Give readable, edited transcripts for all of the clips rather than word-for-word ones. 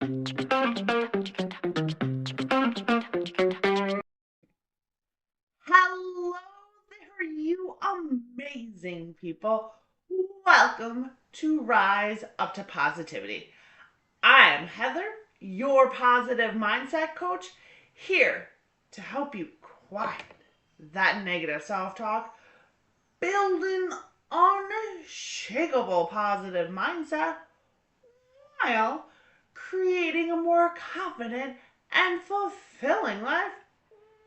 Hello there, you amazing people. Welcome to Rise Up to Positivity. I am Heather, your positive mindset coach, here to help you quiet that negative self talk, build an unshakable positive mindset while creating a more confident and fulfilling life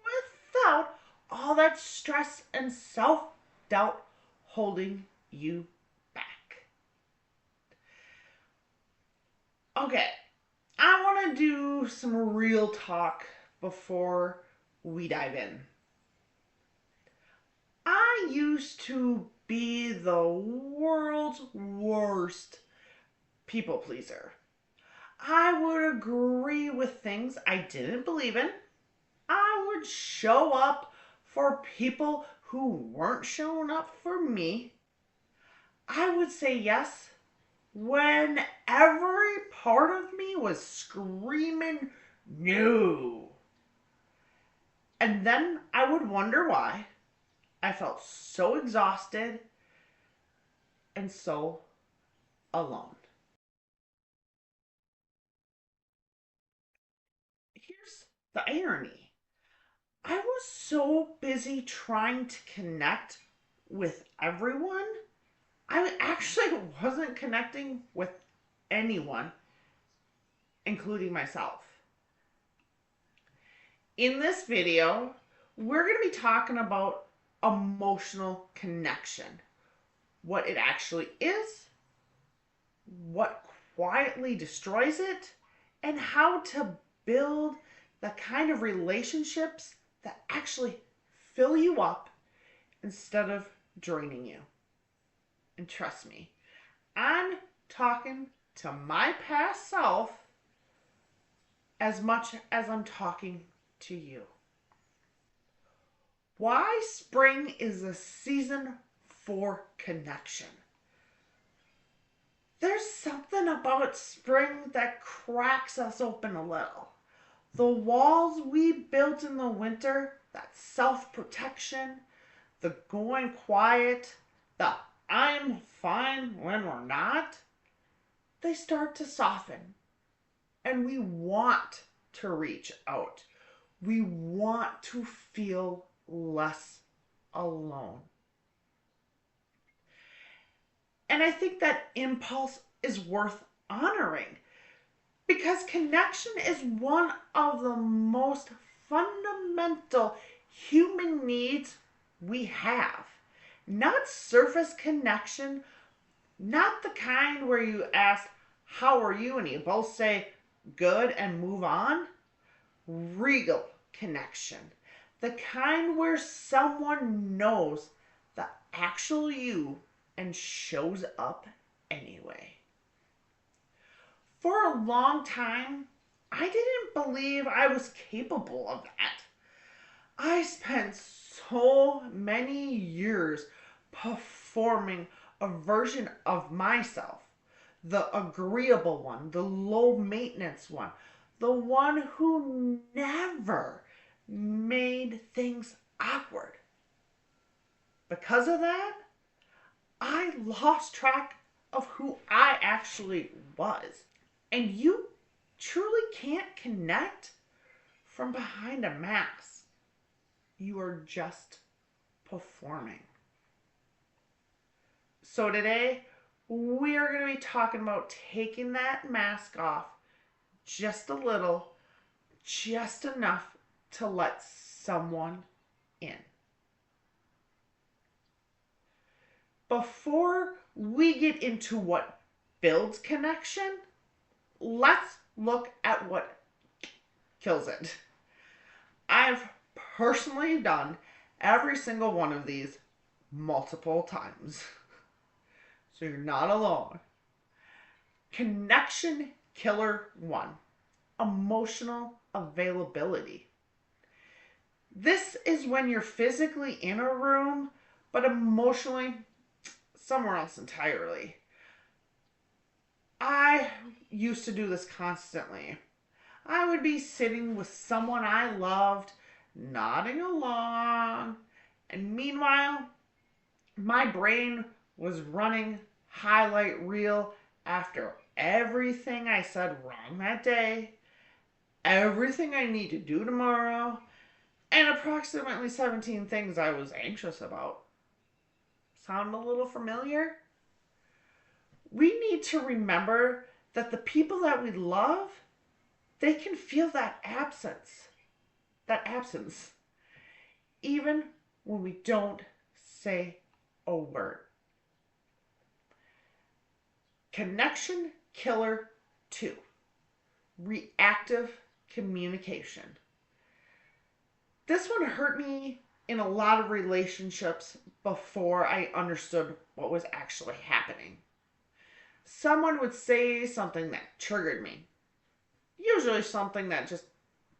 without all that stress and self doubt holding you back. Okay, I want to do some real talk before we dive in. I used to be the world's worst people pleaser. I would agree with things I didn't believe in. I would show up for people who weren't showing up for me. I would say yes when every part of me was screaming no. And then I would wonder why I felt so exhausted and so alone. Here's the irony. I was so busy trying to connect with everyone, I actually wasn't connecting with anyone, including myself. In this video, we're going to be talking about emotional connection, what it actually is, what quietly destroys it, and how to build the kind of relationships that actually fill you up instead of draining you. And trust me, I'm talking to my past self as much as I'm talking to you. Why spring is a season for connection. There's something about spring that cracks us open a little. The walls we built in the winter, that self-protection, the going quiet, the I'm fine when we're not, they start to soften. And we want to reach out. We want to feel less alone. And I think that impulse is worth honoring because connection is one of the most fundamental human needs we have. Not surface connection, not the kind where you ask, how are you? And you both say good and move on. Real connection. The kind where someone knows the actual you and shows up anyway. For a long time, I didn't believe I was capable of that. I spent so many years performing a version of myself, the agreeable one, the low maintenance one, the one who never made things awkward. Because of that, I lost track of who I actually was. And you truly can't connect from behind a mask. You are just performing. So today, we are going to be talking about taking that mask off just a little, just enough to let someone in. Before we get into what builds connection, let's look at what kills it. I've personally done every single one of these multiple times. So you're not alone. Connection killer 1, emotional availability. This is when you're physically in a room, but emotionally somewhere else entirely. I used to do this constantly. I would be sitting with someone I loved, nodding along, and meanwhile, my brain was running highlight reel after everything I said wrong that day, everything I need to do tomorrow, and approximately 17 things I was anxious about. Sound a little familiar? We need to remember that the people that we love, they can feel that absence, even when we don't say a word. Connection killer 2, reactive communication. This one hurt me in a lot of relationships before I understood what was actually happening. Someone would say something that triggered me, usually something that just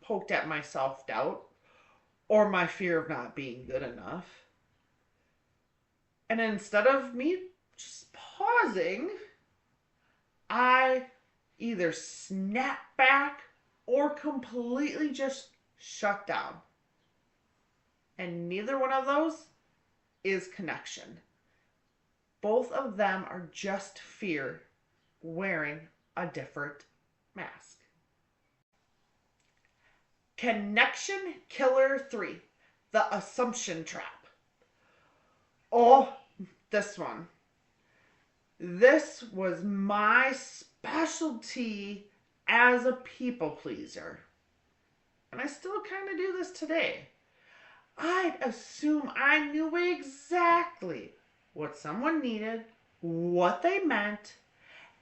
poked at my self doubt or my fear of not being good enough. And instead of me just pausing, I either snap back or completely just shut down. And neither one of those is connection. Both of them are just fear wearing a different mask. Connection killer 3, the assumption trap. Oh, this one. This was my specialty as a people pleaser. And I still kind of do this today. I'd assume I knew exactly what someone needed, what they meant,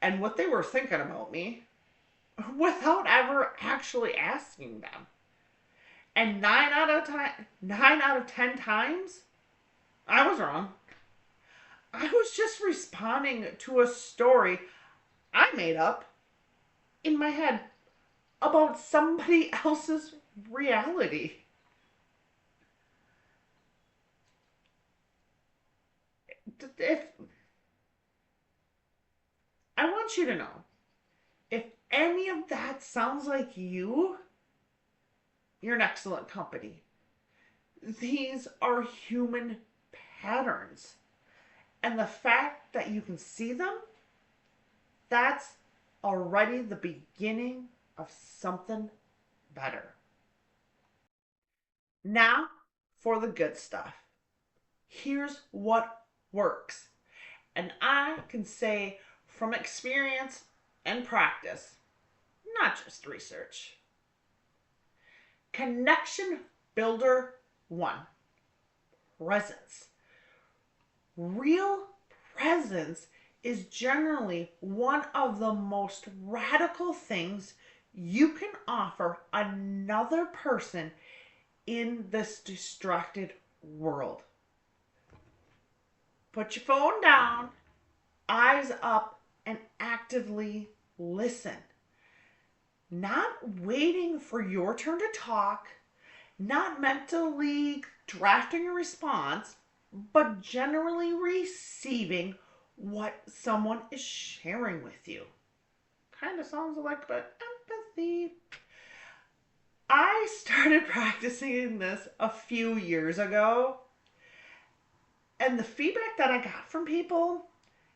and what they were thinking about me without ever actually asking them. And 9 out of 10 times, I was wrong. I was just responding to a story I made up in my head about somebody else's reality. If I want you to know, if any of that sounds like you're in excellent company. These are human patterns. And the fact that you can see them, that's already the beginning of something better. Now for the good stuff. Here's what works. And I can say from experience and practice, not just research. Connection builder 1, presence. Real presence is generally one of the most radical things you can offer another person in this distracted world. Put your phone down, eyes up, and actively listen. Not waiting for your turn to talk, not mentally drafting a response, but generally receiving what someone is sharing with you. Kind of sounds like empathy. I started practicing this a few years ago, and the feedback that I got from people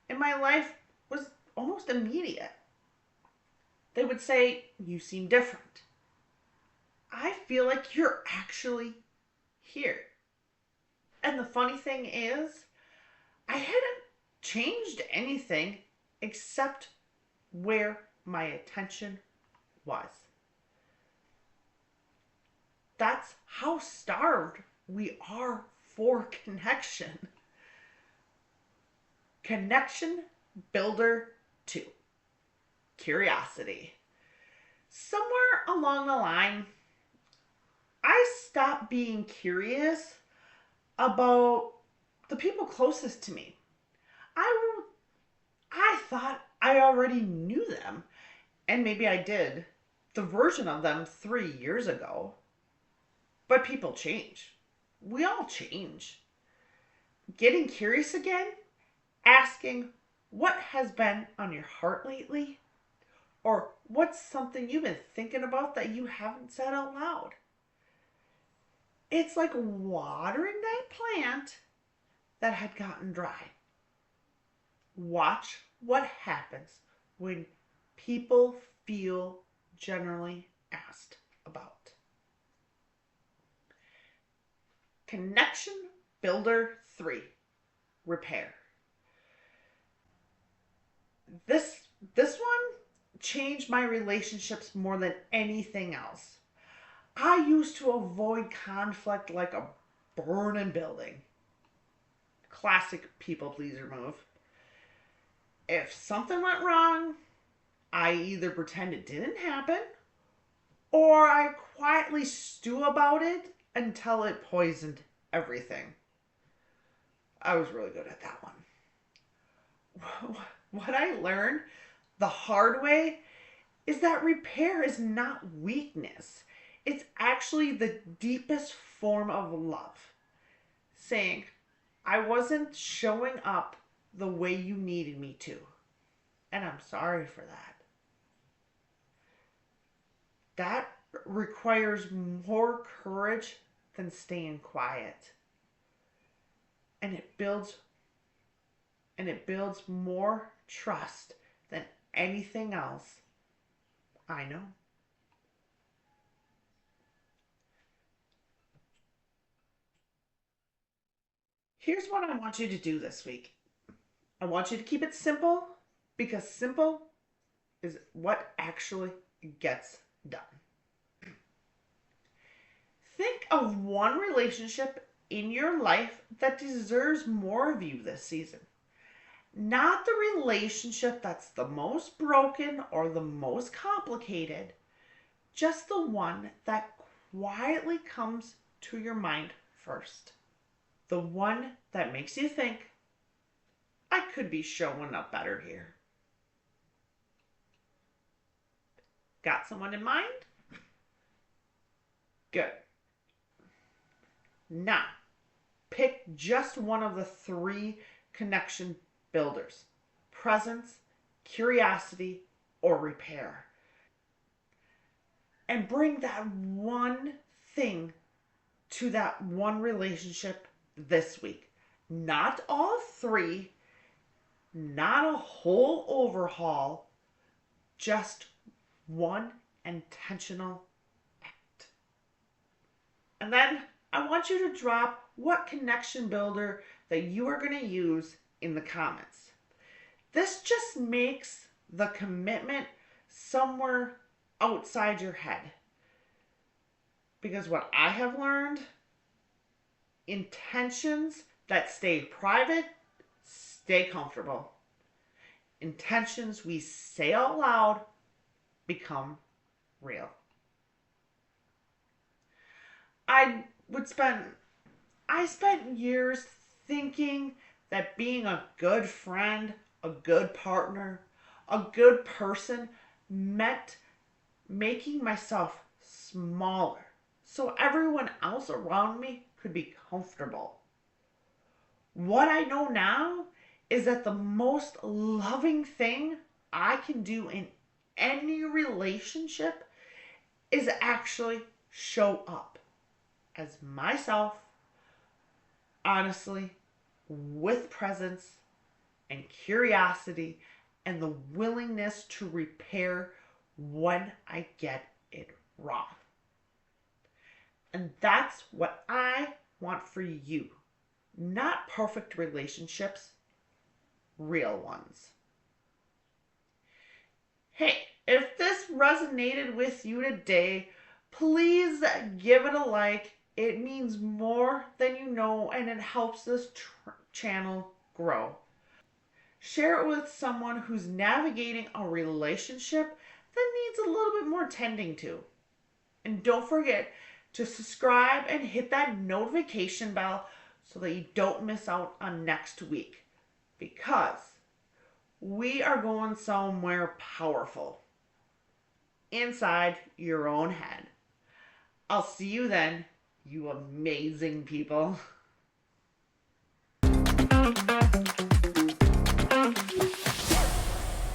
in my life was almost immediate. They would say, "You seem different. I feel like you're actually here." And the funny thing is, I hadn't changed anything except where my attention was. That's how starved we are for connection. Connection builder 2, curiosity. Somewhere along the line, I stopped being curious about the people closest to me. I thought I already knew them, and maybe I did, the version of them 3 years ago. But people change. We all change. Getting curious again, asking What has been on your heart lately? Or what's something you've been thinking about that you haven't said out loud? It's like watering that plant that had gotten dry. Watch what happens when people feel generally asked about. Connection Builder 3, Repair. This one changed my relationships more than anything else. I used to avoid conflict like a burning building. Classic people pleaser move. If something went wrong, I either pretend it didn't happen or I quietly stew about it until it poisoned everything. I was really good at that one. What I learned the hard way is that repair is not weakness. It's actually the deepest form of love. Saying, I wasn't showing up the way you needed me to, and I'm sorry for that. That requires more courage than staying quiet. And it builds more trust than anything else I know. Here's what I want you to do this week. I want you to keep it simple because simple is what actually gets done. Think of one relationship in your life that deserves more of you this season. Not the relationship that's the most broken or the most complicated, just the one that quietly comes to your mind first. The one that makes you think, I could be showing up better here. Got someone in mind? Good. Now, pick just one of the three connection builders: presence, curiosity, or repair. And bring that one thing to that one relationship this week. Not all three, not a whole overhaul, just one intentional act. And then I want you to drop what connection builder that you are going to use in the comments. This just makes the commitment somewhere outside your head. Because what I have learned, intentions that stay private stay comfortable. Intentions we say out loud become real. I would spend I spent years thinking that being a good friend, a good partner, a good person meant making myself smaller so everyone else around me could be comfortable. What I know now is that the most loving thing I can do in any relationship is actually show up as myself, honestly, with presence and curiosity and the willingness to repair when I get it wrong. And that's what I want for you. Not perfect relationships, real ones. Hey, if this resonated with you today, please give it a like. It means more than you know and it helps this channel grow. Share it with someone who's navigating a relationship that needs a little bit more tending to. And don't forget to subscribe and hit that notification bell so that you don't miss out on next week. Because we are going somewhere powerful inside your own head. I'll see you then, you amazing people.